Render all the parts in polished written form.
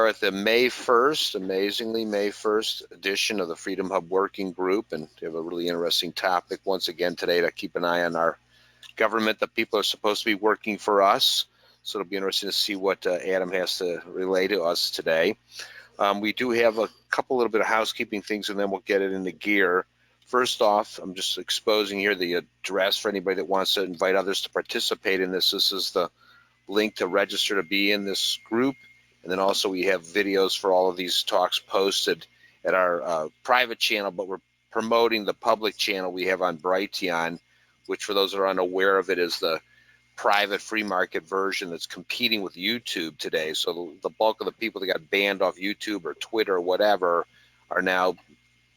are at the May 1st, amazingly May 1st edition of the Freedom Hub Working Group, and we have a really interesting topic once again today to keep an eye on our government. The people are supposed to be working for us, so it'll be interesting to see what Adam has to relay to us today. We do have a couple little bit of housekeeping things, and then we'll get it into gear. First off, I'm just exposing here the address for anybody that wants to invite others to participate in this. This is the link to register to be in this group. And then also we have videos for all of these talks posted at our private channel, but we're promoting the public channel we have on Brighteon, which for those that are unaware of it is the private free market version that's competing with YouTube today. So the bulk of the people that got banned off YouTube or Twitter or whatever are now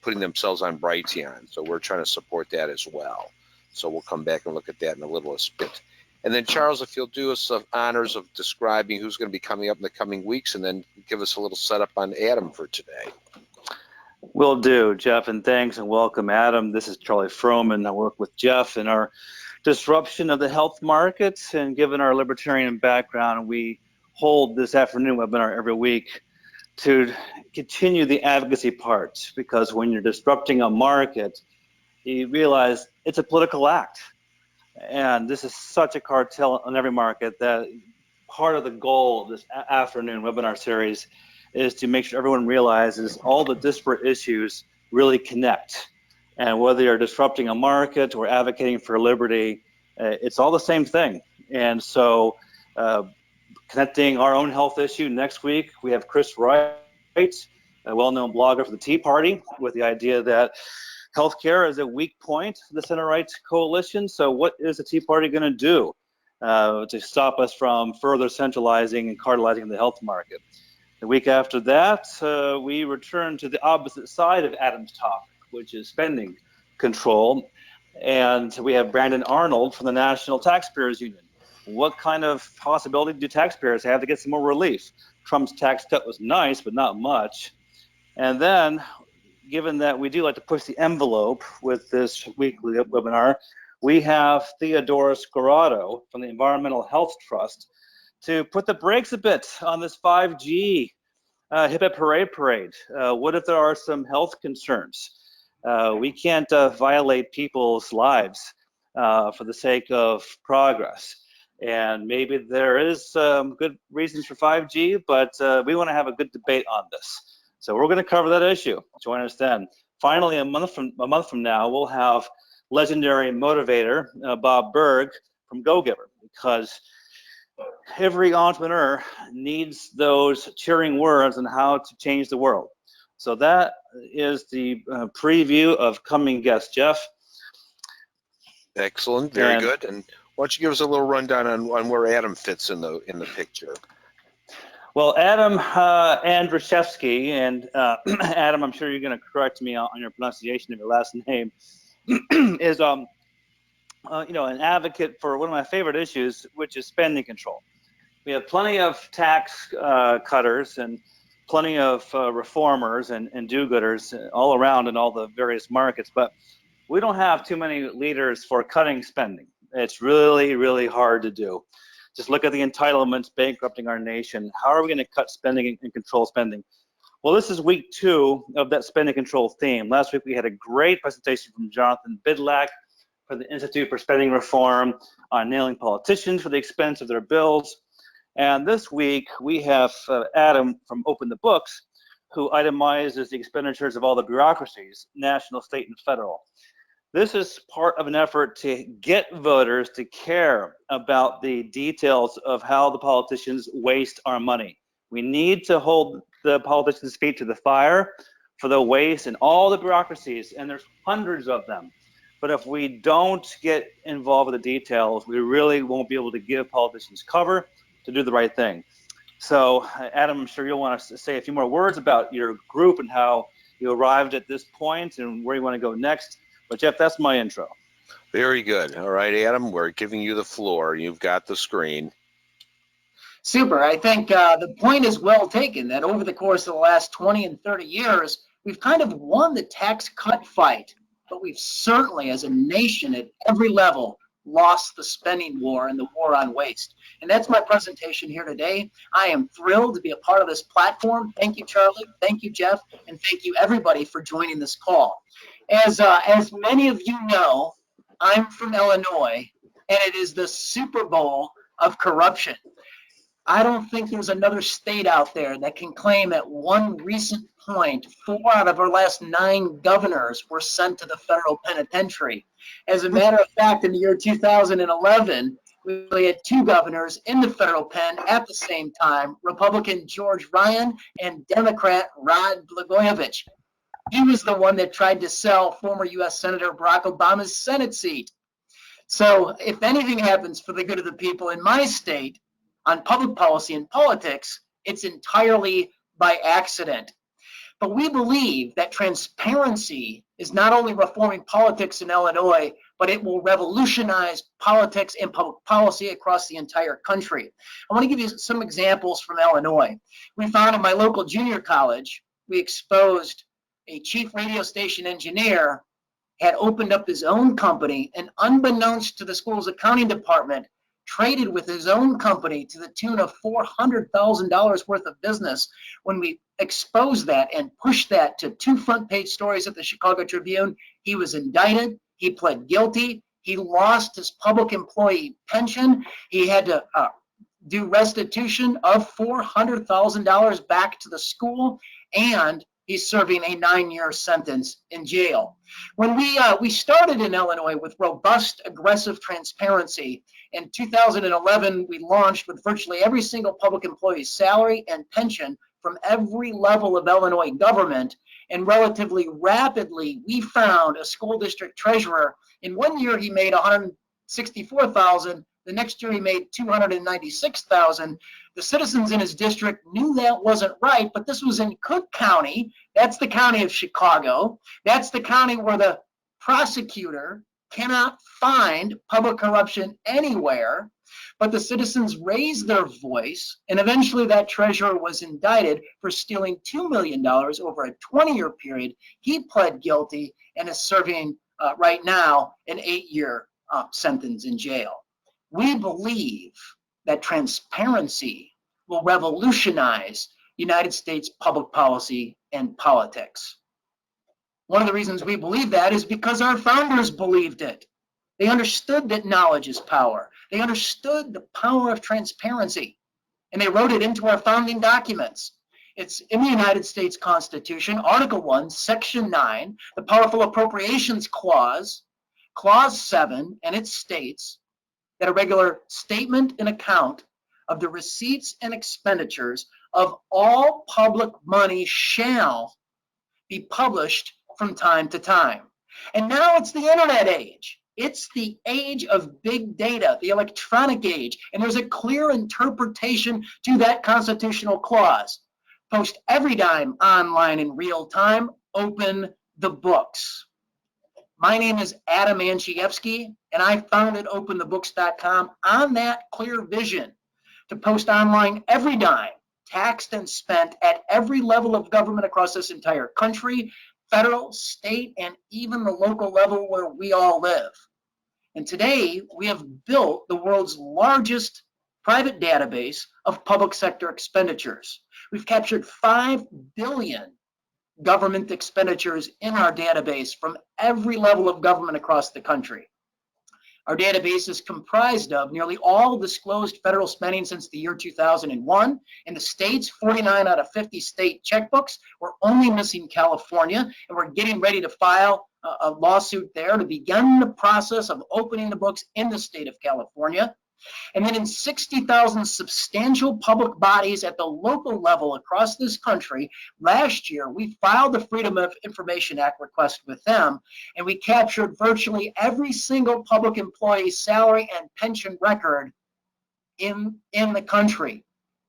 putting themselves on Brighteon. So we're trying to support that as well. So we'll come back and look at that in a little bit. And then Charles, if you'll do us the honors of describing who's going to be coming up in the coming weeks, and then give us a little setup on Adam for today. Will do, Jeff, and thanks and welcome, Adam. This is Charlie Froman. I work with Jeff in our disruption of the health markets, and given our libertarian background, we hold this afternoon webinar every week to continue the advocacy part, because when you're disrupting a market, you realize it's a political act. And this is such a cartel on every market that part of the goal of this afternoon webinar series is to make sure everyone realizes all the disparate issues really connect. And whether you're disrupting a market or advocating for liberty, it's all the same thing. And so connecting our own health issue next week, we have Chris Wright, a well-known blogger for the Tea Party, with the idea that healthcare is a weak point for the center right coalition. So what is the Tea Party going to do to stop us from further centralizing and cartelizing the health market? The week after that, we return to the opposite side of Adam's topic, which is spending control. And we have Brandon Arnold from the National Taxpayers Union. What kind of possibility do taxpayers have to get some more relief? Trump's tax cut was nice, but not much. And then, given that we do like to push the envelope with this weekly webinar, we have Theodora Scorado from the Environmental Health Trust to put the brakes a bit on this 5G hip hip hooray parade. What if there are some health concerns? We can't violate people's lives for the sake of progress. And maybe there is good reasons for 5G, but we want to have a good debate on this. So we're going to cover that issue. Join us then. Finally, a month from now, we'll have legendary motivator Bob Berg from GoGiver, because every entrepreneur needs those cheering words on how to change the world. So that is the preview of coming guests, Jeff. Excellent, very good. And why don't you give us a little rundown on where Adam fits in the picture? Well, Adam Andrzejewski, and Adam, I'm sure you're going to correct me on your pronunciation of your last name, is an advocate for one of my favorite issues, which is spending control. We have plenty of tax cutters and plenty of reformers and do-gooders all around in all the various markets, but we don't have too many leaders for cutting spending. It's really, really hard to do. Just look at the entitlements bankrupting our nation. How are we going to cut spending and control spending? Well, this is week 2 of that spending control theme. Last week we had a great presentation from Jonathan Bidlack for the Institute for Spending Reform on nailing politicians for the expense of their bills. And this week we have Adam from Open the Books, who itemizes the expenditures of all the bureaucracies, national, state, and federal. This is part of an effort to get voters to care about the details of how the politicians waste our money. We need to hold the politicians' feet to the fire for the waste in all the bureaucracies, and there's hundreds of them. But if we don't get involved with the details, we really won't be able to give politicians cover to do the right thing. So, Adam, I'm sure you'll want to say a few more words about your group and how you arrived at this point and where you want to go next. But Jeff, that's my intro. Very good. All right, Adam, we're giving you the floor. You've got the screen. Super. I think the point is well taken that over the course of the last 20 and 30 years, we've kind of won the tax cut fight, but we've certainly, as a nation at every level, lost the spending war and the war on waste. And that's my presentation here today. I am thrilled to be a part of this platform. Thank you, Charlie. Thank you, Jeff. And thank you, everybody, for joining this call. As many of you know, I'm from Illinois, and it is the Super Bowl of corruption. I don't think there's another state out there that can claim at one recent point 4 out of our last 9 governors were sent to the federal penitentiary. As a matter of fact, in the year 2011, we only had 2 governors in the federal pen at the same time, Republican George Ryan and Democrat Rod Blagojevich. He was the one that tried to sell former U.S. Senator Barack Obama's Senate seat. So if anything happens for the good of the people in my state on public policy and politics, it's entirely by accident. But we believe that transparency is not only reforming politics in Illinois, but it will revolutionize politics and public policy across the entire country. I want to give you some examples from Illinois. We found in my local junior college, we exposed a chief radio station engineer had opened up his own company, and unbeknownst to the school's accounting department, traded with his own company to the tune of $400,000 worth of business. When we exposed that and pushed that to 2 front-page stories at the Chicago Tribune, he was indicted, he pled guilty, he lost his public employee pension, he had to do restitution of $400,000 back to the school, and he's serving a 9-year sentence in jail. When we started in Illinois with robust, aggressive transparency, in 2011, we launched with virtually every single public employee's salary and pension from every level of Illinois government. And relatively rapidly, we found a school district treasurer. In 1 year, he made $164,000. The next year, he made $296,000. The citizens in his district knew that wasn't right, but this was in Cook County. That's the county of Chicago. That's the county where the prosecutor cannot find public corruption anywhere. But the citizens raised their voice, and eventually that treasurer was indicted for stealing $2 million over a 20-year period. He pled guilty and is serving right now an 8-year sentence in jail. We believe that transparency will revolutionize United States public policy and politics. One of the reasons we believe that is because our founders believed it. They understood that knowledge is power. They understood the power of transparency, and they wrote it into our founding documents. It's in the United States Constitution, Article 1, Section 9, the Powerful Appropriations Clause, Clause 7, and it states that a regular statement and account of the receipts and expenditures of all public money shall be published from time to time. And now it's the internet age. It's the age of big data, the electronic age, and there's a clear interpretation to that constitutional clause. Post every dime online in real time, open the books. My name is Adam Andrzejewski, and I founded openthebooks.com on that clear vision to post online every dime, taxed and spent at every level of government across this entire country, federal, state, and even the local level where we all live. And today, we have built the world's largest private database of public sector expenditures. We've captured 5 billion government expenditures in our database from every level of government across the country. Our database is comprised of nearly all disclosed federal spending since the year 2001. In the states, 49 out of 50 state checkbooks. We're only missing California, and we're getting ready to file a lawsuit there to begin the process of opening the books in the state of California. And then in 60,000 substantial public bodies at the local level across this country, last year we filed the Freedom of Information Act request with them, and we captured virtually every single public employee's salary and pension record in the country.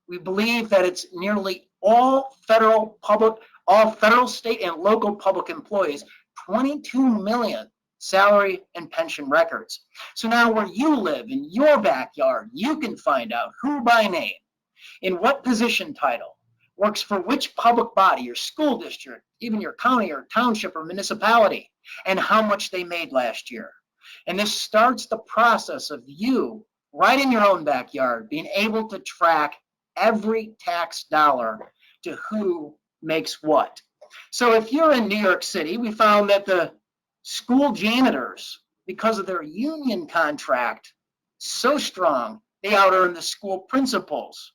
We believe that it's nearly all federal, state, and local public employees, 22 million salary and pension records. So now where you live, in your backyard, you can find out who by name, in what position title, works for which public body, your school district, even your county or township or municipality, and how much they made last year. And this starts the process of you, right in your own backyard, being able to track every tax dollar to who makes what. So if you're in New York City, we found that the school janitors, because of their union contract, so strong, they out-earn the school principals.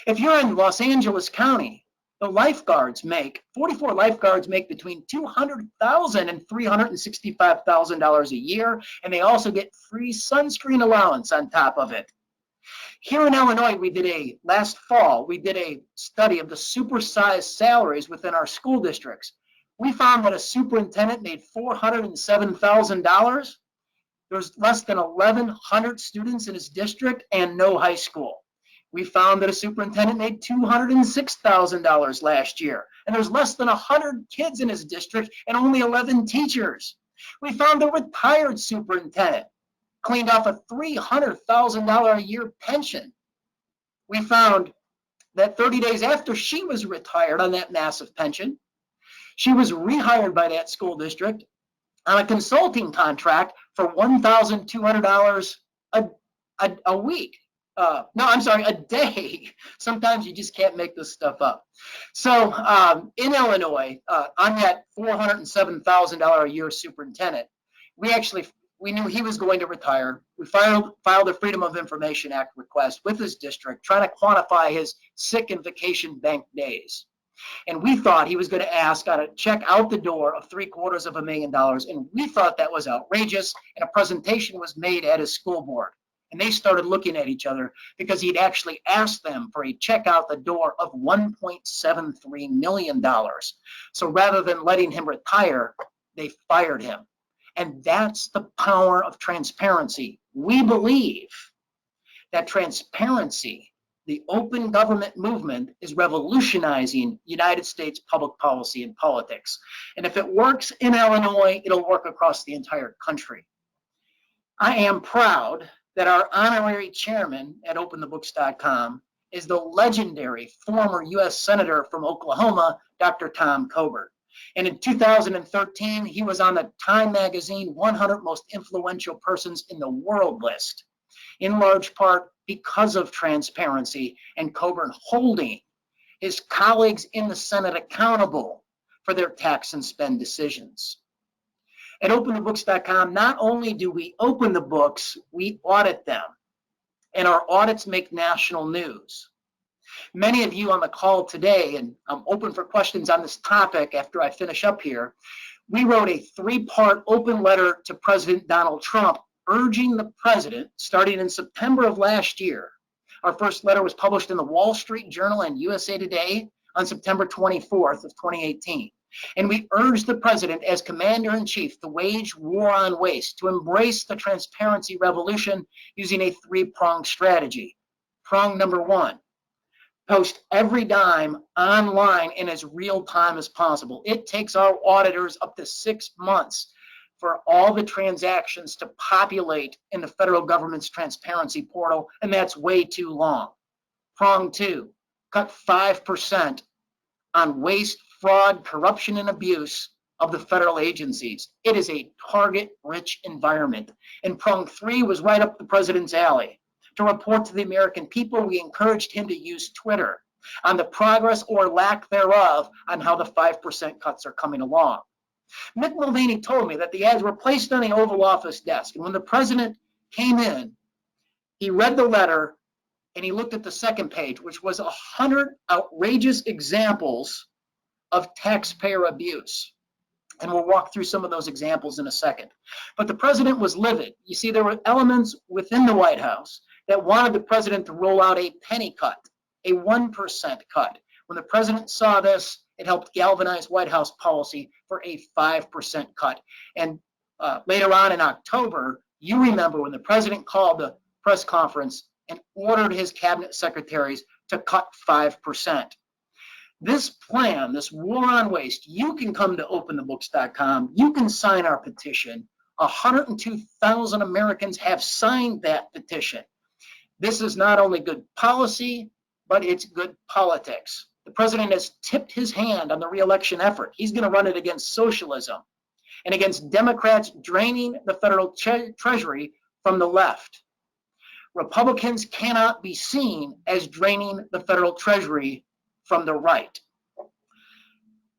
If you're in Los Angeles County, the lifeguards make, 44 lifeguards make between $200,000 and $365,000 a year, and they also get free sunscreen allowance on top of it. Here in Illinois, last fall, we did a study of the supersized salaries within our school districts. We found that a superintendent made $407,000. There's less than 1,100 students in his district and no high school. We found that a superintendent made $206,000 last year, and there's less than 100 kids in his district and only 11 teachers. We found a retired superintendent cleaned off a $300,000 a year pension. We found that 30 days after she was retired on that massive pension, she was rehired by that school district on a consulting contract for $1,200 a week. A day. Sometimes you just can't make this stuff up. So in Illinois, on that $407,000 a year superintendent, we knew he was going to retire. We filed a Freedom of Information Act request with his district, trying to quantify his sick and vacation bank days. And we thought he was going to ask on a check out the door of $750,000, and we thought that was outrageous, and a presentation was made at his school board. And they started looking at each other because he'd actually asked them for a check out the door of $1.73 million. So rather than letting him retire, they fired him. And that's the power of transparency. We believe that transparency, the open government movement, is revolutionizing United States public policy and politics. And if it works in Illinois, it'll work across the entire country. I am proud that our honorary chairman at openthebooks.com is the legendary former U.S. Senator from Oklahoma, Dr. Tom Coburn. And in 2013, he was on the Time Magazine 100 Most Influential Persons in the World list, in large part because of transparency and Coburn holding his colleagues in the Senate accountable for their tax and spend decisions. At openthebooks.com, not only do we open the books, we audit them. And our audits make national news. Many of you on the call today, and I'm open for questions on this topic after I finish up here, we wrote a 3-part open letter to President Donald Trump urging the president, starting in September of last year. Our first letter was published in the Wall Street Journal and USA Today on September 24th of 2018. And we urged the president as commander-in-chief to wage war on waste, to embrace the transparency revolution using a 3-pronged strategy. Prong number 1, post every dime online in as real time as possible. It takes our auditors up to 6 months for all the transactions to populate in the federal government's transparency portal, and that's way too long. Prong 2, cut 5% on waste, fraud, corruption, and abuse of the federal agencies. It is a target-rich environment. And prong 3 was right up the president's alley. To report to the American people, we encouraged him to use Twitter on the progress or lack thereof on how the 5% cuts are coming along. Mick Mulvaney told me that the ads were placed on the Oval Office desk, and when the president came in, he read the letter and he looked at the second page, which was 100 outrageous examples of taxpayer abuse. And we'll walk through some of those examples in a second. But the president was livid. You see, there were elements within the White House that wanted the president to roll out a penny cut, a 1% cut. When the president saw this, it helped galvanize White House policy for a 5% cut. And later on in October, you remember when the president called the press conference and ordered his cabinet secretaries to cut 5%. This plan, this war on waste, you can come to openthebooks.com. You can sign our petition. 102,000 Americans have signed that petition. This is not only good policy, but it's good politics. The president has tipped his hand on the re-election effort. He's going to run it against socialism. and against Democrats draining the federal treasury from the left. Republicans cannot be seen as draining the federal treasury from the right.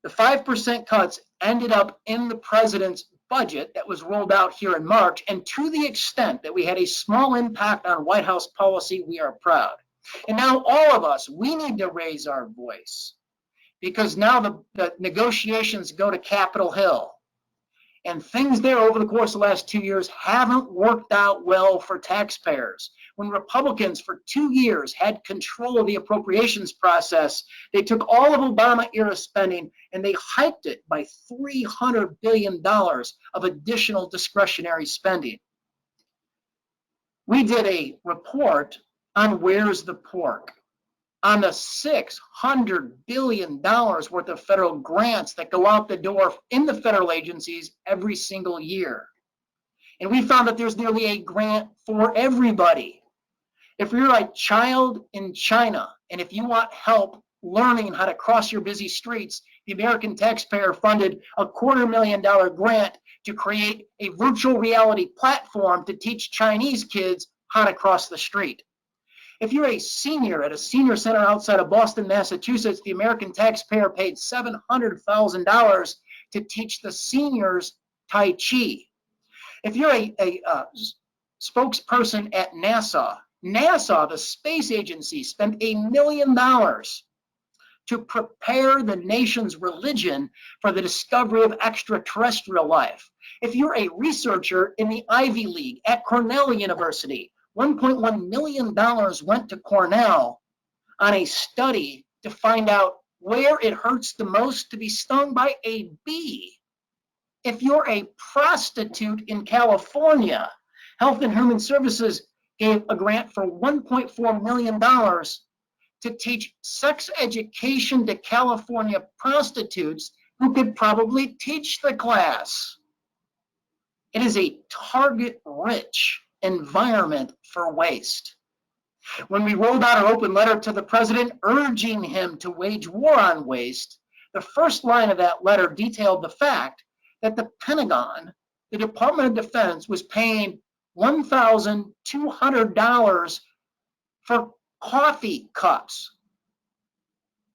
The 5% cuts ended up in the president's budget that was rolled out here in March, and to the extent that we had a small impact on White House policy, we are proud. And now all of us, we need to raise our voice, because now the negotiations go to Capitol Hill. And things there over the course of the last 2 years haven't worked out well for taxpayers. When Republicans for 2 years had control of the appropriations process, they took all of Obama-era spending and they hiked it by $300 billion of additional discretionary spending. We did a report on Where's the Pork? On the $600 billion worth of federal grants that go out the door in the federal agencies every single year. And we found that there's nearly a grant for everybody. If you're a child in China, and if you want help learning how to cross your busy streets, the American taxpayer funded a $250,000 grant to create a virtual reality platform to teach Chinese kids how to cross the street. If you're a senior at a senior center outside of Boston, Massachusetts, the American taxpayer paid $700,000 to teach the seniors Tai Chi. If you're a spokesperson at NASA, the space agency, spent $1 million to prepare the nation's religion for the discovery of extraterrestrial life. If you're a researcher in the Ivy League at Cornell University, $1.1 million went to Cornell on a study to find out where it hurts the most to be stung by a bee. If you're a prostitute in California, Health and Human Services gave a grant for $1.4 million to teach sex education to California prostitutes who could probably teach the class. It is a target-rich environment for waste. When we rolled out our open letter to the president urging him to wage war on waste, the first line of that letter detailed the fact that the Pentagon, the Department of Defense, was paying $1,200 for coffee cups.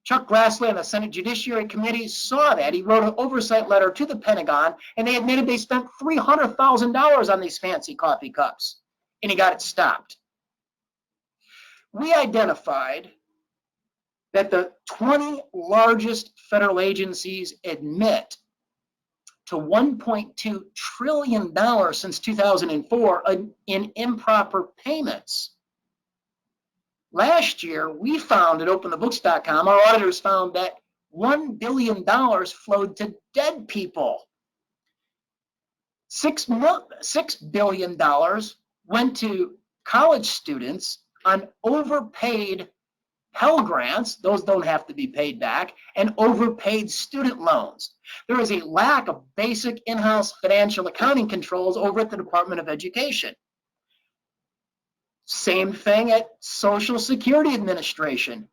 Chuck Grassley on the Senate Judiciary Committee saw that. He wrote an oversight letter to the Pentagon, and they admitted they spent $300,000 on these fancy coffee cups, and he got it stopped. We identified that the 20 largest federal agencies admit to $1.2 trillion since 2004 in improper payments. Last year, we found at openthebooks.com, our auditors found that $1 billion flowed to dead people. $6 billion went to college students on overpaid Pell Grants, those don't have to be paid back, and overpaid student loans. There is a lack of basic in-house financial accounting controls over at the Department of Education. Same thing at Social Security Administration.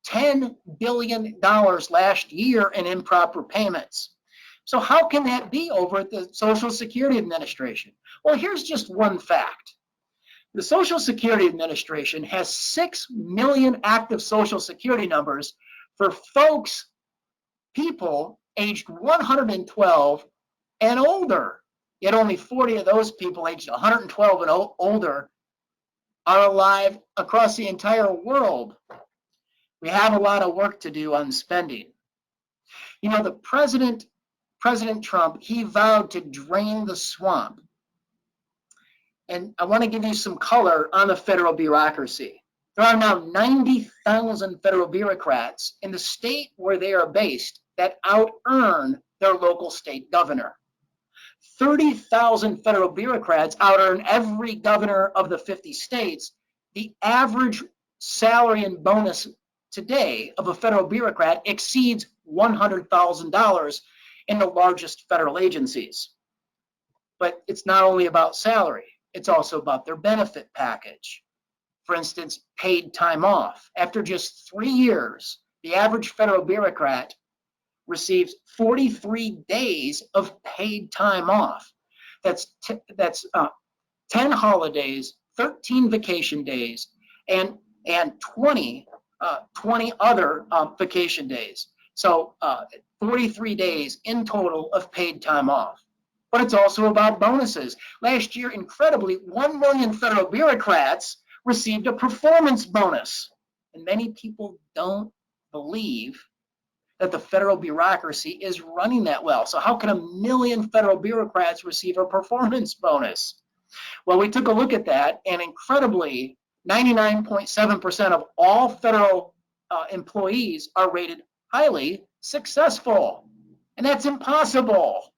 $10 billion last year in improper payments. So how can that be over at the Social Security Administration? Well, here's just one fact. The Social Security Administration has 6 million active Social Security numbers for people aged 112 and older. Yet only 40 of those people aged 112 and older are alive across the entire world. We have a lot of work to do on spending. You know, the President Trump, he vowed to drain the swamp. And I want to give you some color on the federal bureaucracy. There are now 90,000 federal bureaucrats in the state where they are based that out-earn their local state governor. 30,000 federal bureaucrats out-earn every governor of the 50 states. The average salary and bonus today of a federal bureaucrat exceeds $100,000 in the largest federal agencies. But it's not only about salary. It's also about their benefit package. For instance, paid time off. After just 3 years, the average federal bureaucrat receives 43 days of paid time off. That's 10 holidays, 13 vacation days, and 20 other vacation days. So 43 days in total of paid time off. But it's also about bonuses. Last year, incredibly, 1 million federal bureaucrats received a performance bonus. And many people don't believe that the federal bureaucracy is running that well. So how can 1 million federal bureaucrats receive a performance bonus? Well, we took a look at that, and incredibly, 99.7% of all federal employees are rated highly successful. And that's impossible.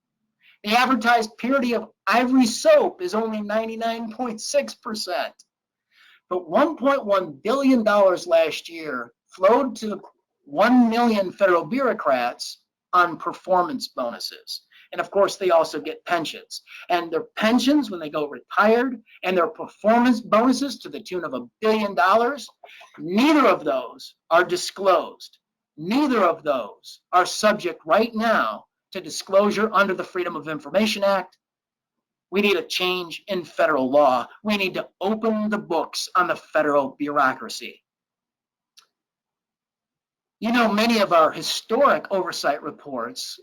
The advertised purity of Ivory soap is only 99.6%. But $1.1 billion last year flowed to 1 million federal bureaucrats on performance bonuses. And of course, they also get pensions. And their pensions, when they go retired, and their performance bonuses to the tune of $1 billion, neither of those are disclosed. Neither of those are subject right now to disclosure under the Freedom of Information Act. We need a change in federal law. We need to open the books on the federal bureaucracy. You know, many of our historic oversight reports,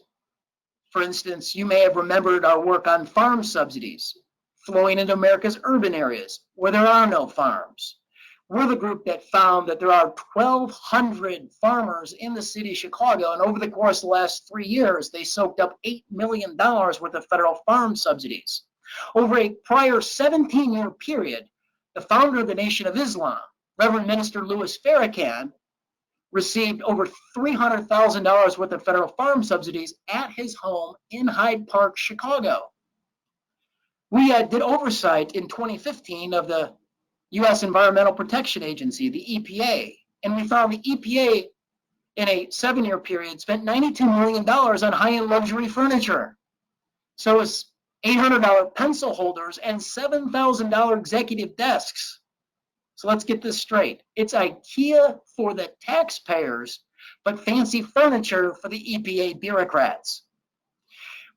for instance, you may have remembered our work on farm subsidies flowing into America's urban areas where there are no farms. We're the group that found that there are 1,200 farmers in the city of Chicago, and over the course of the last 3 years, they soaked up $8 million worth of federal farm subsidies. Over a prior 17-year period, the founder of the Nation of Islam, Reverend Minister Louis Farrakhan, received over $300,000 worth of federal farm subsidies at his home in Hyde Park, Chicago. We did oversight in 2015 of the U.S. Environmental Protection Agency, the EPA, and we found the EPA in a 7-year period spent $92 million on high-end luxury furniture. So it's $800 pencil holders and $7,000 executive desks. So let's get this straight. It's IKEA for the taxpayers, but fancy furniture for the EPA bureaucrats.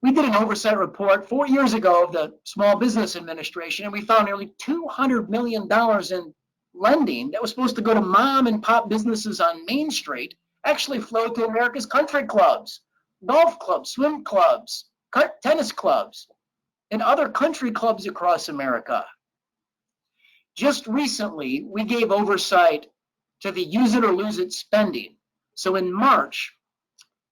We did an oversight report 4 years ago of the Small Business Administration, and we found nearly $200 million in lending that was supposed to go to mom and pop businesses on Main Street actually flowed to America's country clubs, golf clubs, swim clubs, tennis clubs, and other country clubs across America. Just recently, we gave oversight to the use it or lose it spending. So in March,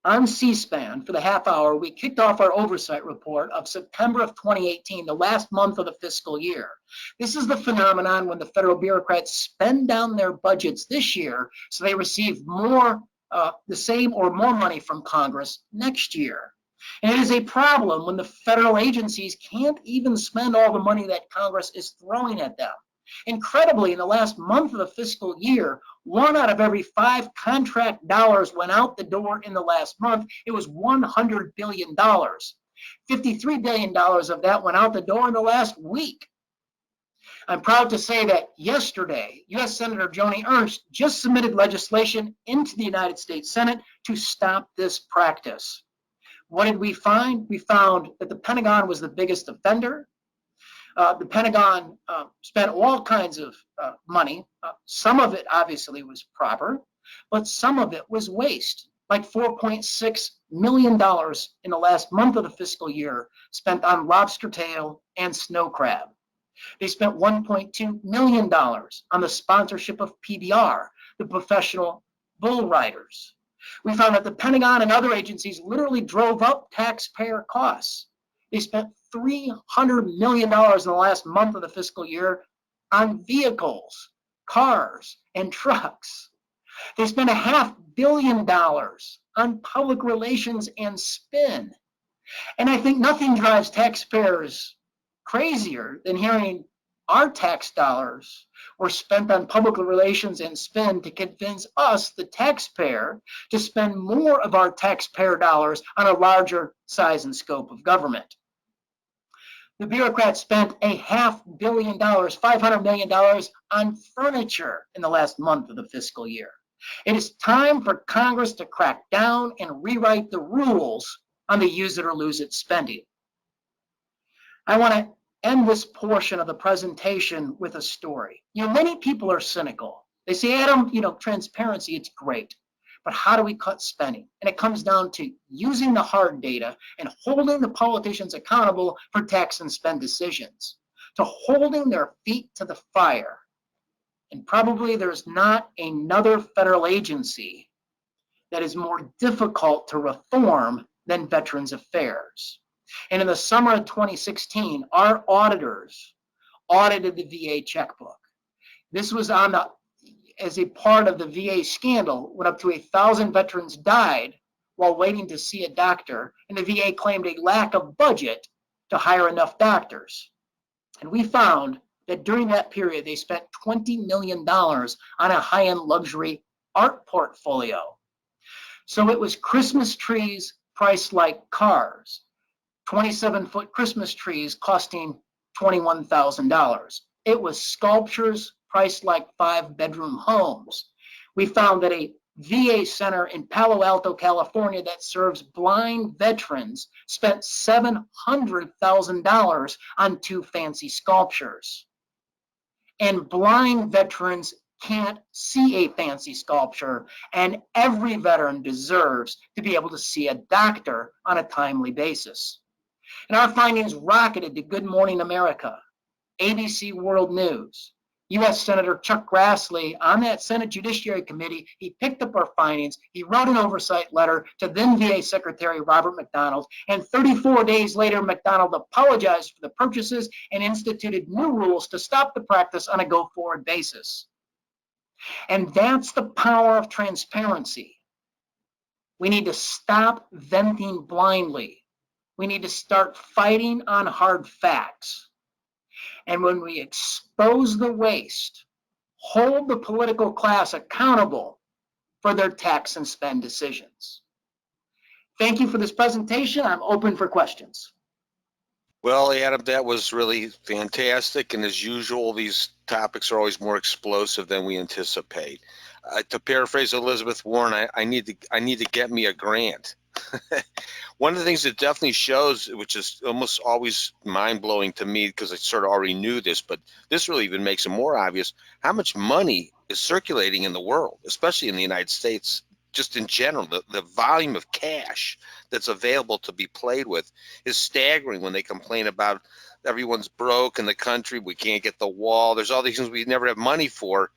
on C-SPAN, for the half hour, we kicked off our oversight report of September of 2018, the last month of the fiscal year. This is the phenomenon when the federal bureaucrats spend down their budgets this year so they receive more, the same or more money from Congress next year. And it is a problem when the federal agencies can't even spend all the money that Congress is throwing at them. Incredibly, in the last month of the fiscal year, 1 out of every 5 contract dollars went out the door in the last month. It was $100 billion. $53 billion of that went out the door in the last week. I'm proud to say that yesterday, U.S. Senator Joni Ernst just submitted legislation into the United States Senate to stop this practice. What did we find? We found that the Pentagon was the biggest offender. The Pentagon spent all kinds of money. Some of it obviously was proper, but some of it was waste, like $4.6 million in the last month of the fiscal year spent on lobster tail and snow crab. They spent $1.2 million on the sponsorship of PBR, the professional bull riders. We found that the Pentagon and other agencies literally drove up taxpayer costs. They spent $300 million in the last month of the fiscal year on vehicles, cars, and trucks. They spent $500 million on public relations and spin. And I think nothing drives taxpayers crazier than hearing our tax dollars were spent on public relations and spin to convince us, the taxpayer, to spend more of our taxpayer dollars on a larger size and scope of government. The bureaucrats spent $500 million on furniture in the last month of the fiscal year. It is time for Congress to crack down and rewrite the rules on the use it or lose it spending. I want to end this portion of the presentation with a story. Many people are cynical. They say, Adam, transparency, it's great. But how do we cut spending? And it comes down to using the hard data and holding the politicians accountable for tax and spend decisions, to holding their feet to the fire. And probably there's not another federal agency that is more difficult to reform than Veterans Affairs. And in the summer of 2016, our auditors audited the VA checkbook. This was as a part of the VA scandal when up to 1,000 veterans died while waiting to see a doctor, and the VA claimed a lack of budget to hire enough doctors. And we found that during that period, they spent $20 million on a high-end luxury art portfolio. So it was Christmas trees priced like cars, 27-foot Christmas trees costing $21,000. It was sculptures priced like 5-bedroom homes. We found that a VA center in Palo Alto, California that serves blind veterans spent $700,000 on 2 fancy sculptures. And blind veterans can't see a fancy sculpture, and every veteran deserves to be able to see a doctor on a timely basis. And our findings rocketed to Good Morning America, ABC World News. U.S. Senator Chuck Grassley, on that Senate Judiciary Committee, he picked up our findings. He wrote an oversight letter to then VA Secretary Robert McDonald, and 34 days later, McDonald apologized for the purchases and instituted new rules to stop the practice on a go-forward basis. And that's the power of transparency. We need to stop venting blindly. We need to start fighting on hard facts. And when we expose the waste, hold the political class accountable for their tax and spend decisions. Thank you for this presentation. I'm open for questions. Well, Adam, that was really fantastic. And as usual, these topics are always more explosive than we anticipate. To paraphrase Elizabeth Warren, I need to get me a grant. One of the things it definitely shows, which is almost always mind-blowing to me because I sort of already knew this, but this really even makes it more obvious, how much money is circulating in the world, especially in the United States, just in general. The volume of cash that's available to be played with is staggering when they complain about everyone's broke in the country, we can't get the wall, there's all these things we never have money for.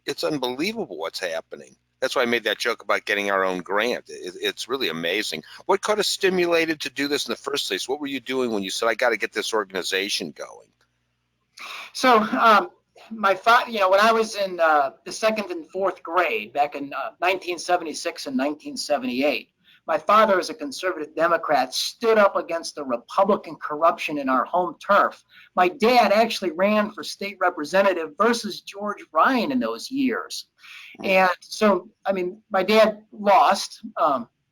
It's unbelievable what's happening. That's why I made that joke about getting our own grant. It's really amazing. What could have stimulated to do this in the first place? What were you doing when you said, I got to get this organization going? So my father, when I was in the 2nd and 4th grade back in 1976 and 1978, my father, as a conservative Democrat, stood up against the Republican corruption in our home turf. My dad actually ran for state representative versus George Ryan in those years. And so, my dad lost,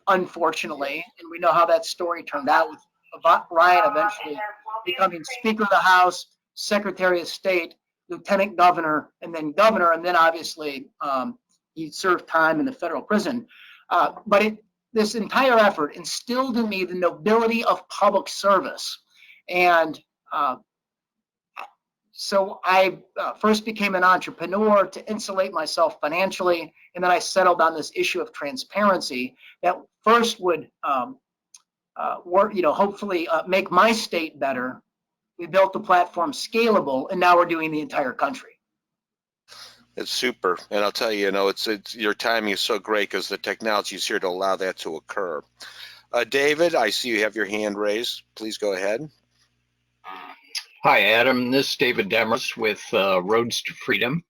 unfortunately, and we know how that story turned out with Ryan eventually becoming Speaker of the House, Secretary of State, Lieutenant Governor, and then Governor, and then obviously he served time in the federal prison. This entire effort instilled in me the nobility of public service. And so I first became an entrepreneur to insulate myself financially, and then I settled on this issue of transparency that first would hopefully make my state better. We built the platform scalable, and now we're doing the entire country. It's super, and I'll tell you, it's your timing is so great because the technology is here to allow that to occur. David, I see you have your hand raised. Please go ahead. Hi, Adam. This is David Demers with Roads to Freedom.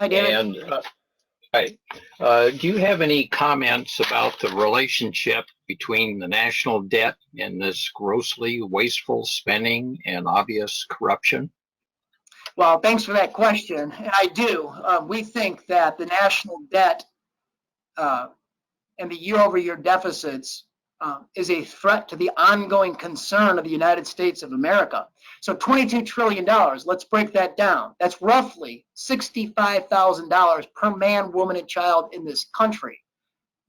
Hi, David. And do you have any comments about the relationship between the national debt and this grossly wasteful spending and obvious corruption? Well, thanks for that question. And I do. We think that the national debt and the year-over-year deficits is a threat to the ongoing concern of the United States of America. So $22 trillion, let's break that down. That's roughly $65,000 per man, woman, and child in this country.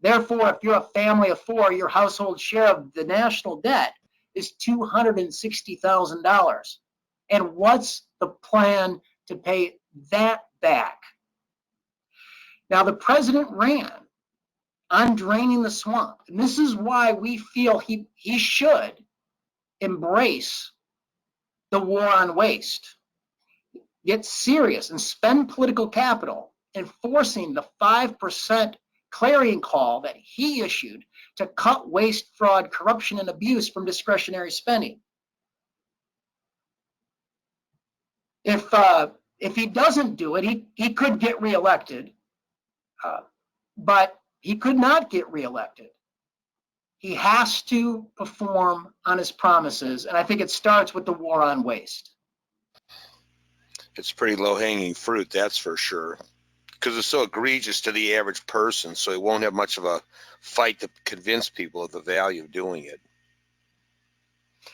Therefore, if you're a family of four, your household share of the national debt is $260,000. And what's the plan to pay that back? Now, the president ran on draining the swamp. And this is why we feel he should embrace the war on waste, get serious and spend political capital enforcing the 5% clarion call that he issued to cut waste, fraud, corruption, and abuse from discretionary spending. If he doesn't do it, he could get reelected, but he could not get reelected. He has to perform on his promises, and I think it starts with the war on waste. It's pretty low-hanging fruit, that's for sure, because it's so egregious to the average person, so he won't have much of a fight to convince people of the value of doing it.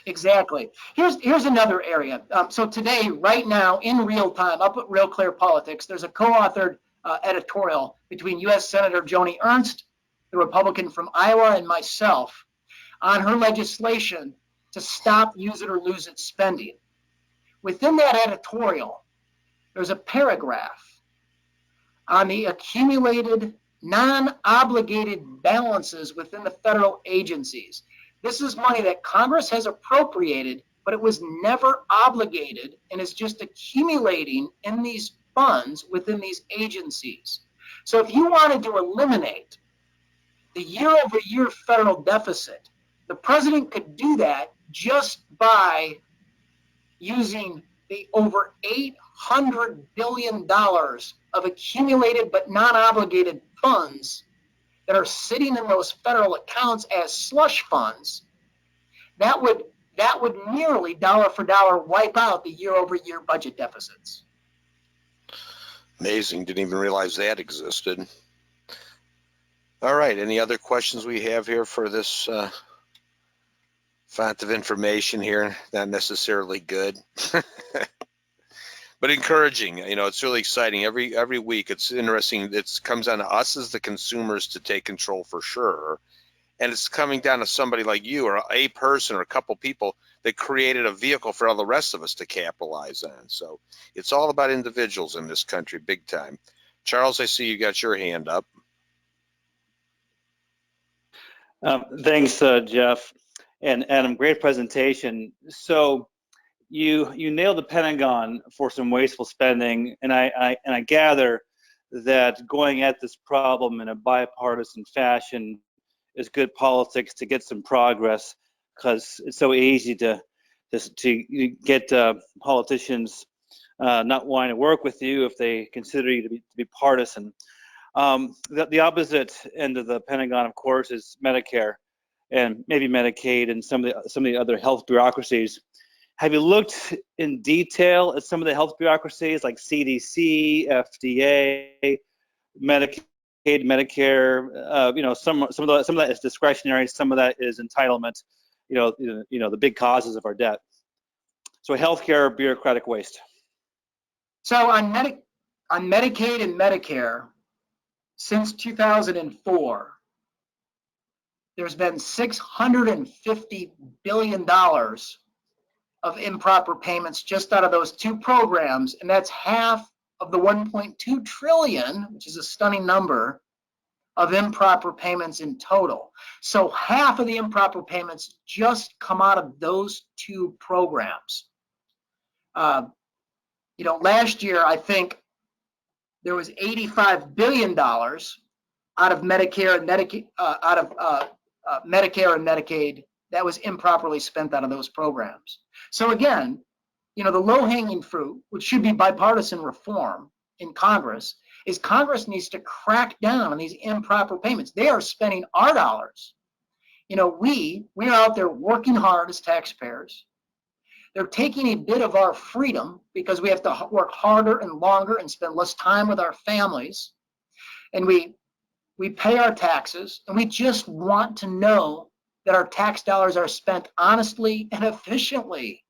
Exactly. Here's another area. So today, right now, in real time, up at Real Clear Politics, there's a co-authored editorial between U.S. Senator Joni Ernst, the Republican from Iowa, and myself on her legislation to stop use it or lose it spending. Within that editorial, there's a paragraph on the accumulated non-obligated balances within the federal agencies. This is money that Congress has appropriated, but it was never obligated and is just accumulating in these funds within these agencies. So if you wanted to eliminate the year-over-year federal deficit, the president could do that just by using the over $800 billion of accumulated but non-obligated funds that are sitting in those federal accounts as slush funds. That would nearly dollar for dollar wipe out the year-over-year budget deficits. Amazing. Didn't even realize that existed. All right. Any other questions we have here for this font of information here? Not necessarily good, but encouraging. You know, it's really exciting. Every week, it's interesting. It comes down to us as the consumers to take control for sure. And it's coming down to somebody like you or a person or a couple people that created a vehicle for all the rest of us to capitalize on. So it's all about individuals in this country, big time. Charles, I see you got your hand up. Thanks, Jeff, and Adam. Great presentation. So you nailed the Pentagon for some wasteful spending, and I gather that going at this problem in a bipartisan fashion is good politics to get some progress, because it's so easy to get politicians not wanting to work with you if they consider you to be partisan. The opposite end of the Pentagon, of course, is Medicare and maybe Medicaid and some of the other health bureaucracies. Have you looked in detail at some of the health bureaucracies like CDC, FDA, Medicaid, Medicare? Some of that is discretionary, some of that is entitlement. The big causes of our debt. So healthcare bureaucratic waste. So on Medicaid and Medicare, since 2004, there's been $650 billion of improper payments just out of those two programs, and that's half of the 1.2 trillion, which is a stunning number, of improper payments in total. So half of the improper payments just come out of those two programs. Last year, I think there was $85 billion out of Medicare and Medicaid that was improperly spent out of those programs. So again, the low-hanging fruit, which should be bipartisan reform in Congress, is Congress needs to crack down on these improper payments. They are spending our dollars. We're out there working hard as taxpayers. They're taking a bit of our freedom because we have to work harder and longer and spend less time with our families. And we pay our taxes, and we just want to know that our tax dollars are spent honestly and efficiently.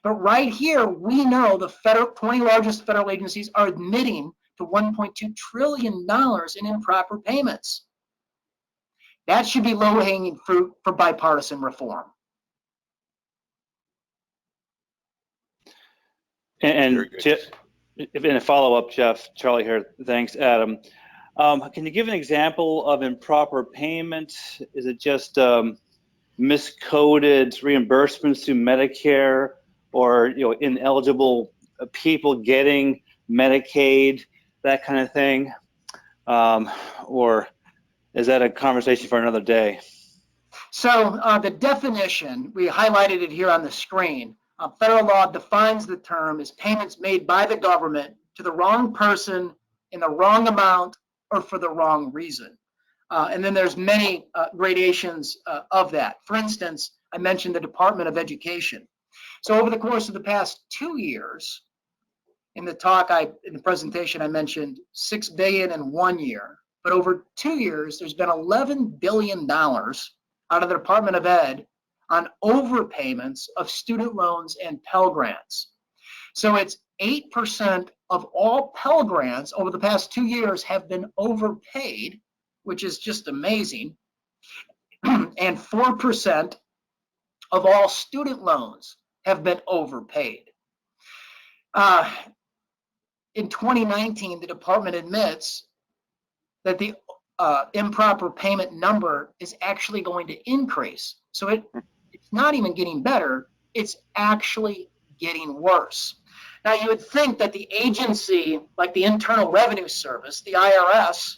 But right here, we know the 20 largest federal agencies are admitting to $1.2 trillion in improper payments. That should be low-hanging fruit for bipartisan reform. And in a follow-up, Jeff, Charlie here, thanks, Adam. Can you give an example of improper payment? Is it just miscoded reimbursements through Medicare, or ineligible people getting Medicaid, that kind of thing? Or is that a conversation for another day? So the definition, we highlighted it here on the screen. Federal law defines the term as payments made by the government to the wrong person in the wrong amount or for the wrong reason. And then there's many gradations of that. For instance, I mentioned the Department of Education. So over the course of the past 2 years, in the presentation, I mentioned $6 billion in 1 year. But over 2 years, there's been $11 billion out of the Department of Ed on overpayments of student loans and Pell Grants. So it's 8% of all Pell Grants over the past 2 years have been overpaid, which is just amazing. And 4% of all student loans have been overpaid. In 2019, the department admits that the improper payment number is actually going to increase. So it's not even getting better, it's actually getting worse. Now, you would think that the agency, like the Internal Revenue Service, the IRS,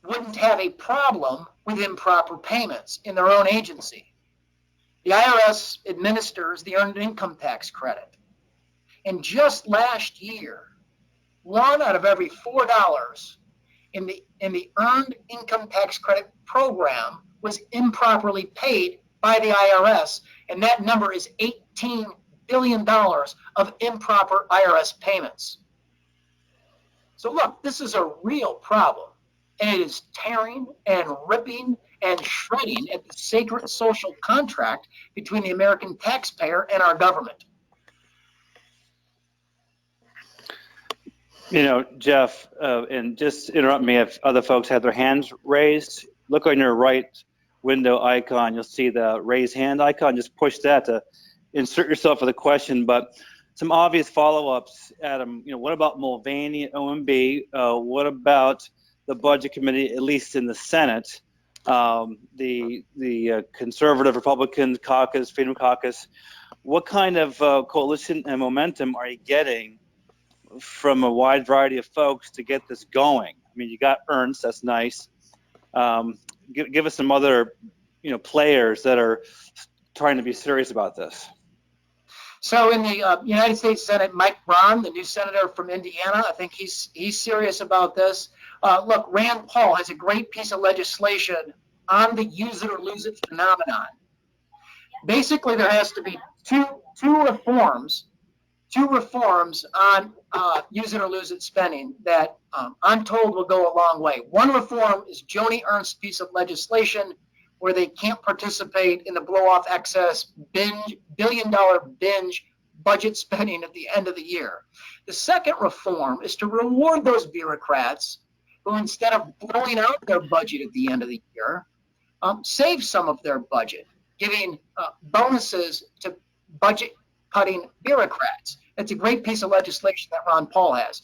wouldn't have a problem with improper payments in their own agency. The IRS administers the Earned Income Tax Credit. And just last year, 1 out of every $4 in the Earned Income Tax Credit program was improperly paid by the IRS, and that number is $18 billion of improper IRS payments. So look, this is a real problem, and it is tearing and ripping and shredding at the sacred social contract between the American taxpayer and our government. Jeff, and just interrupt me if other folks have their hands raised. Look on your right window icon. You'll see the raise hand icon. Just push that to insert yourself with a question. But some obvious follow-ups, Adam. What about Mulvaney at OMB? What about the Budget Committee, at least in the Senate? The Conservative Republican Caucus, Freedom Caucus. What kind of coalition and momentum are you getting from a wide variety of folks to get this going? I mean, you got Ernst, that's nice. Give us some other, players that are trying to be serious about this. So in the United States Senate, Mike Braun, the new senator from Indiana, I think he's serious about this. Look, Rand Paul has a great piece of legislation on the use it or lose it phenomenon. Basically, there has to be two reforms on use it or lose it spending that I'm told will go a long way. One reform is Joni Ernst's piece of legislation where they can't participate in the blow-off excess billion-dollar binge budget spending at the end of the year. The second reform is to reward those bureaucrats who, instead of blowing out their budget at the end of the year, save some of their budget, giving bonuses to budget-cutting bureaucrats. It's a great piece of legislation that Ron Paul has.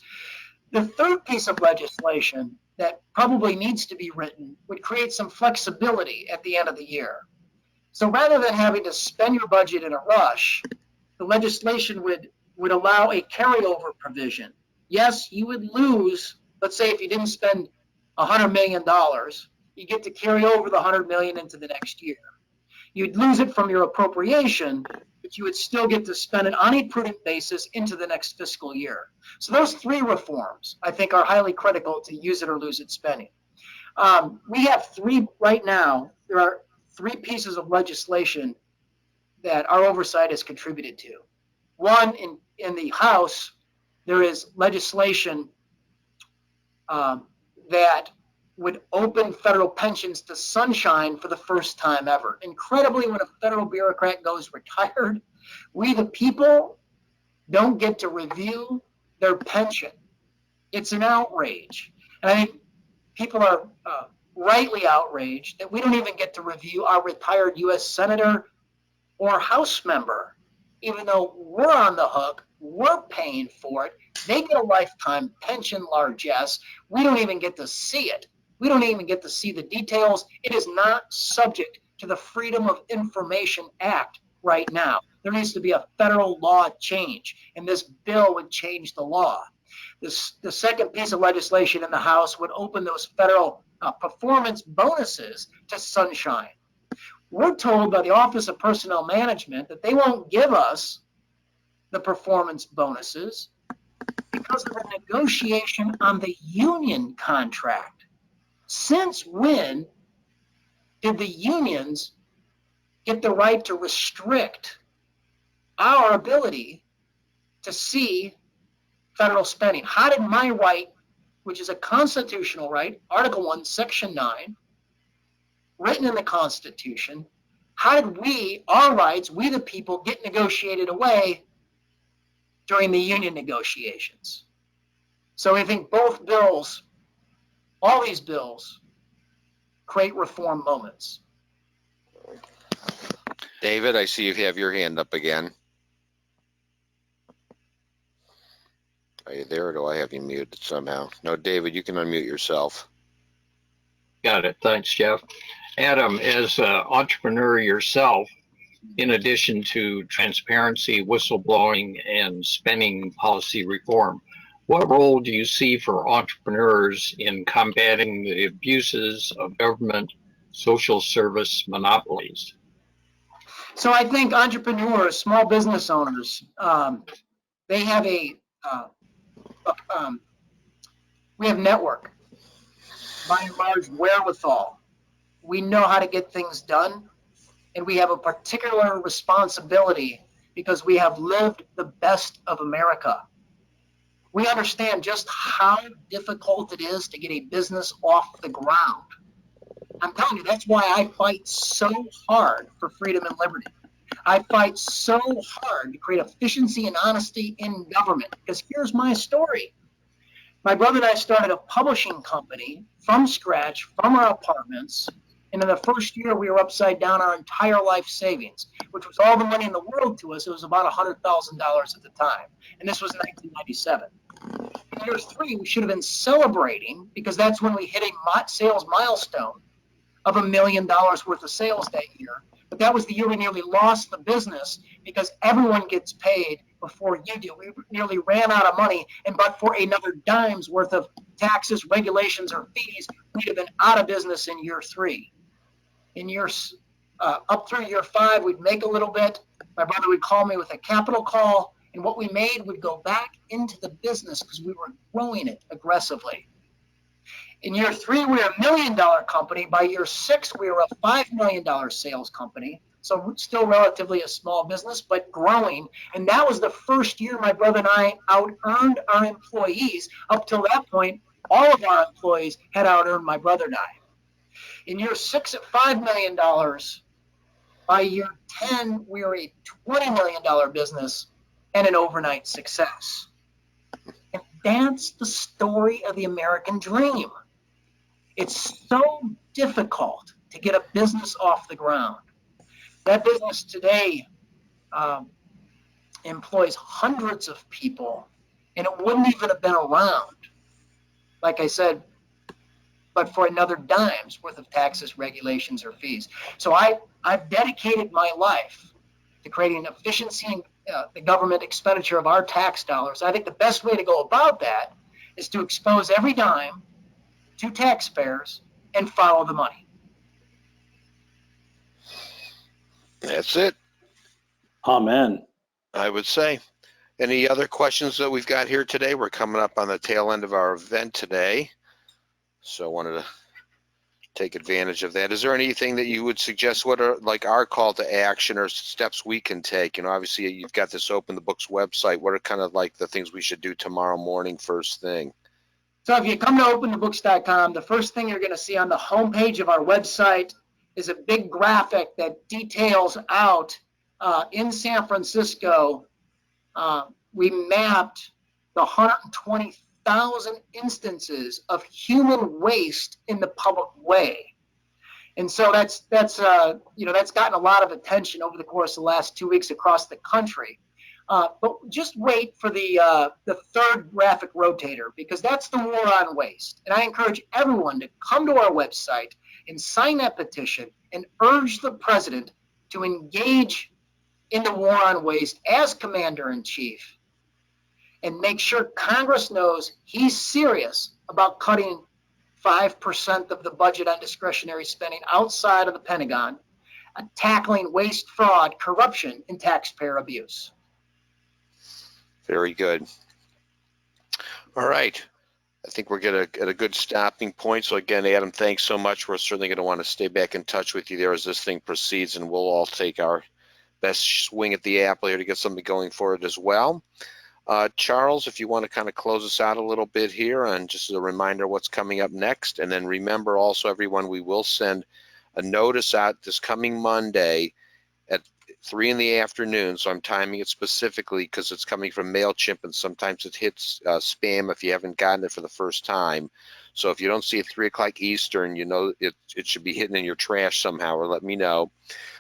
The third piece of legislation that probably needs to be written would create some flexibility at the end of the year. So rather than having to spend your budget in a rush, the legislation would allow a carryover provision. Yes, you would lose, let's say if you didn't spend $100 million, you get to carry over the $100 million into the next year. You'd lose it from your appropriation, but you would still get to spend it on a prudent basis into the next fiscal year. So those three reforms, I think, are highly critical to use it or lose it spending. We have three right now. There are three pieces of legislation that our oversight has contributed to. One, in the House, there is legislation that would open federal pensions to sunshine for the first time ever. Incredibly, when a federal bureaucrat goes retired, we the people don't get to review their pension. It's an outrage. And I think people are rightly outraged that we don't even get to review our retired U.S. Senator or House member, even though we're on the hook, we're paying for it. They get a lifetime pension largesse. We don't even get to see it. We don't even get to see the details. It is not subject to the Freedom of Information Act right now. There needs to be a federal law change, and this bill would change the law. The second piece of legislation in the House would open those federal performance bonuses to sunshine. We're told by the Office of Personnel Management that they won't give us the performance bonuses because of a negotiation on the union contract. Since when did the unions get the right to restrict our ability to see federal spending? How did my right, which is a constitutional right, Article 1, Section 9, written in the Constitution, how did our rights, we the people, get negotiated away during the union negotiations? So I think both bills, all these bills, create reform moments. David, I see you have your hand up again. Are you there, or do I have you muted somehow? No, David, you can unmute yourself. Got it. Thanks, Jeff. Adam, as an entrepreneur yourself, in addition to transparency, whistleblowing, and spending policy reform, what role do you see for entrepreneurs in combating the abuses of government social service monopolies? So I think entrepreneurs, small business owners, they have we have network, by and large wherewithal. We know how to get things done, and we have a particular responsibility because we have lived the best of America. We understand just how difficult it is to get a business off the ground. I'm telling you, that's why I fight so hard for freedom and liberty. I fight so hard to create efficiency and honesty in government, because here's my story. My brother and I started a publishing company from scratch, from our apartments, and in the first year we were upside down our entire life savings, which was all the money in the world to us. It was about $100,000 at the time, and this was 1997. In year 3, we should have been celebrating, because that's when we hit a sales milestone of $1 million worth of sales that year. But that was the year we nearly lost the business, because everyone gets paid before you do. We nearly ran out of money, and but for another dime's worth of taxes, regulations, or fees, we'd have been out of business in year 3. In years up through year 5, we'd make a little bit. My brother would call me with a capital call, and what we made would go back into the business because we were growing it aggressively. In year 3, we were $1 million company. By year 6, we were a $5 million sales company. So still relatively a small business, but growing. And that was the first year my brother and I out-earned our employees. Up till that point, all of our employees had out-earned my brother and I. In year 6 at $5 million, by year 10, we were a $20 million business and an overnight success. And that's the story of the American dream. It's so difficult to get a business off the ground. That business today employs hundreds of people, and it wouldn't even have been around, like I said, but for another dime's worth of taxes, regulations, or fees. So I've dedicated my life to creating efficiency in the government expenditure of our tax dollars. I think the best way to go about that is to expose every dime to taxpayers and follow the money. That's it, Amen. I would say. Any other questions that we've got here today? We're coming up on the tail end of our event today, so I wanted to take advantage of that. Is there anything that you would suggest, what are like our call to action or steps we can take? You know, obviously you've got this Open the Books website. What are kind of like the things we should do tomorrow morning first thing? So if you come to openthebooks.com, the first thing you're going to see on the homepage of our website is a big graphic that details out in San Francisco. We mapped the 120,000 instances of human waste in the public way. And so that's gotten a lot of attention over the course of the last 2 weeks across the country. But just wait for the third graphic rotator, because that's the war on waste. And I encourage everyone to come to our website and sign that petition and urge the president to engage in the war on waste as commander-in-chief, and make sure Congress knows he's serious about cutting 5% of the budget on discretionary spending outside of the Pentagon, tackling waste, fraud, corruption, and taxpayer abuse. Very good. All right. I think we're at a good stopping point. So again, Adam, thanks so much. We're certainly going to want to stay back in touch with you there as this thing proceeds, and we'll all take our best swing at the apple here to get something going for it as well. Charles, if you want to kind of close us out a little bit here, and just as a reminder what's coming up next. And then remember also, everyone, we will send a notice out this coming Monday at 3 in the afternoon. So I'm timing it specifically because it's coming from MailChimp, and sometimes it hits spam if you haven't gotten it for the first time. So if you don't see it 3 o'clock Eastern, you know it should be hidden in your trash somehow, or let me know.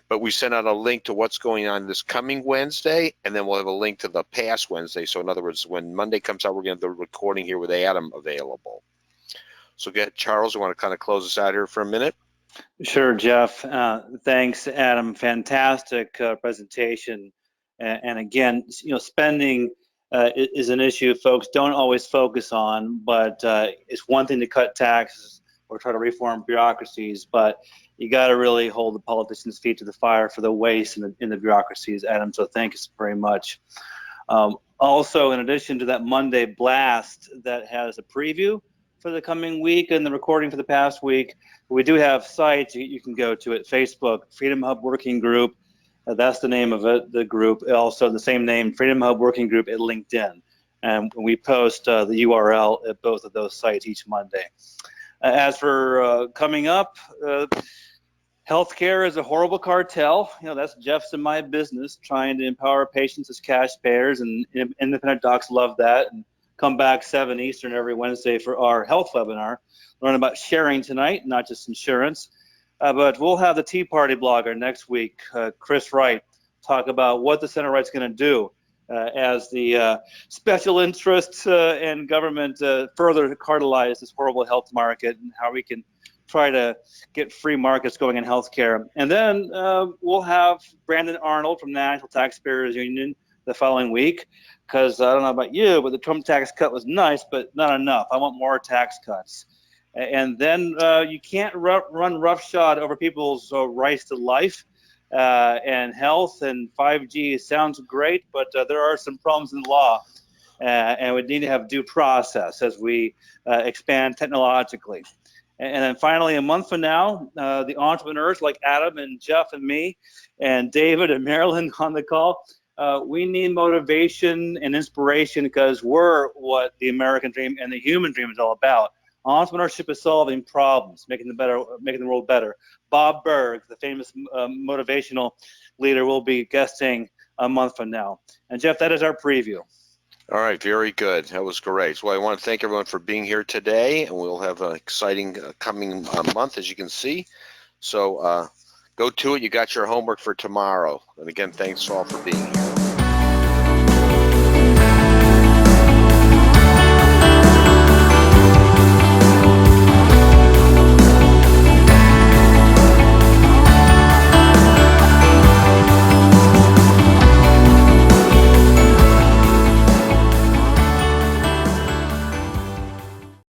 But we sent out a link to what's going on this coming Wednesday, and then we'll have a link to the past Wednesday. So in other words, when Monday comes out, we're going to have the recording here with Adam available. So Charles, you want to kind of close us out here for a minute? Sure, Jeff. Thanks, Adam. Fantastic presentation. And again, spending is an issue folks don't always focus on, but it's one thing to cut taxes or try to reform bureaucracies, but you got to really hold the politicians' feet to the fire for the waste in the bureaucracies, Adam. So thank you very much. Also, in addition to that Monday blast that has a preview for the coming week and the recording for the past week, we do have sites you can go to at Facebook, Freedom Hub Working Group. That's the name of it, the group. Also the same name, Freedom Hub Working Group at LinkedIn. And we post the URL at both of those sites each Monday. As for coming up, healthcare is a horrible cartel. That's Jeff's and my business, trying to empower patients as cash payers, and independent docs love that. And come back 7 Eastern every Wednesday for our health webinar. Learn about sharing tonight, not just insurance. But we'll have the Tea Party blogger next week, Chris Wright, talk about what the center right's going to do as the special interests and government further cartelize this horrible health market, and how we can try to get free markets going in healthcare. And then we'll have Brandon Arnold from the National Taxpayers Union the following week, because I don't know about you, but the Trump tax cut was nice, but not enough. I want more tax cuts. And then you can't run roughshod over people's rights to life and health, and 5G sounds great, but there are some problems in the law, and we need to have due process as we expand technologically. And then finally, a month from now, the entrepreneurs like Adam and Jeff and me and David and Marilyn on the call, we need motivation and inspiration, because we're what the American dream and the human dream is all about. Entrepreneurship is solving problems, making the world better. Bob Berg, the famous motivational leader, will be guesting a month from now. And Jeff, that is our preview. All right, very good. That was great. Well, I want to thank everyone for being here today, and we'll have an exciting coming month, as you can see. So go to it. You got your homework for tomorrow. And again, thanks all for being here.